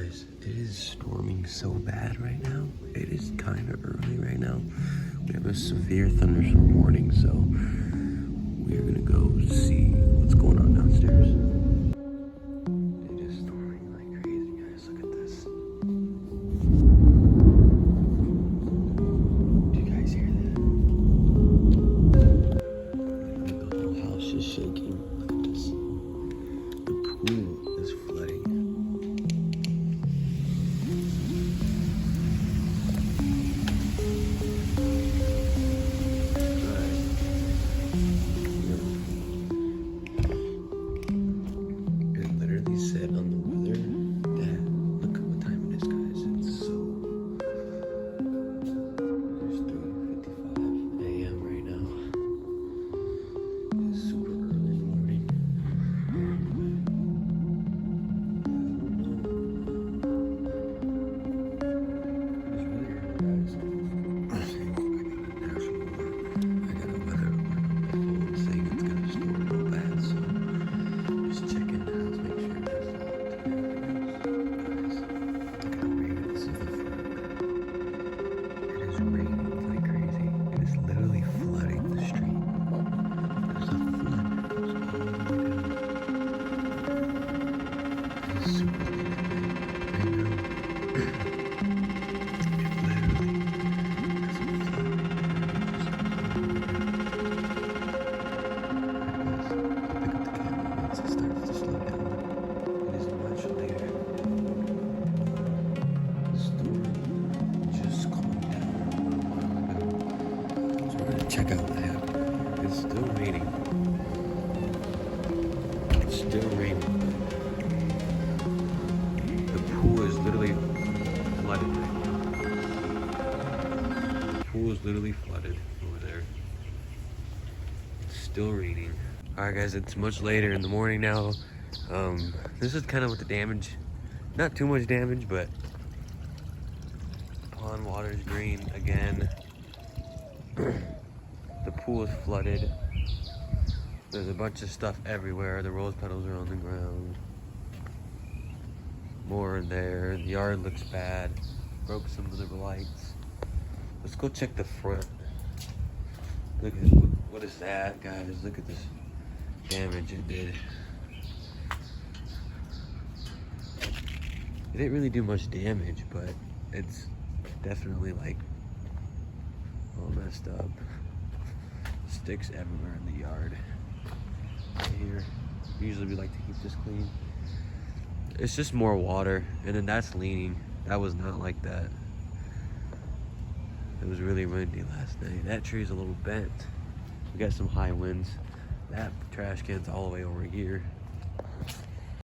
guys, it is storming so bad right now. It is kind of early right now. We have a severe thunderstorm warning, so we're gonna go see what's going on downstairs. It is storming like crazy, guys. Look at this. Do you guys hear that? The whole house is shaking. Look at this. The pool is flooding. Check out the app. It's still raining. It's still raining. The pool is literally flooded right now. The pool is literally flooded over there. It's still raining. Alright guys, it's much later in the morning now. This is kind of what the damage, not too much damage, but pond water is green again. The pool is flooded. There's a bunch of stuff everywhere. The rose petals are on the ground. More in there. The yard looks bad. Broke some of the lights. Let's go check the front. Look at what is that, guys? Look at this damage it did. It didn't really do much damage, but it's definitely like all messed up. Sticks everywhere in the yard. Right here. Usually we like to keep this clean. It's just more water, and then that's leaning. That was not like that. It was really windy last night. That tree's a little bent. We got some high winds. That trash can's all the way over here.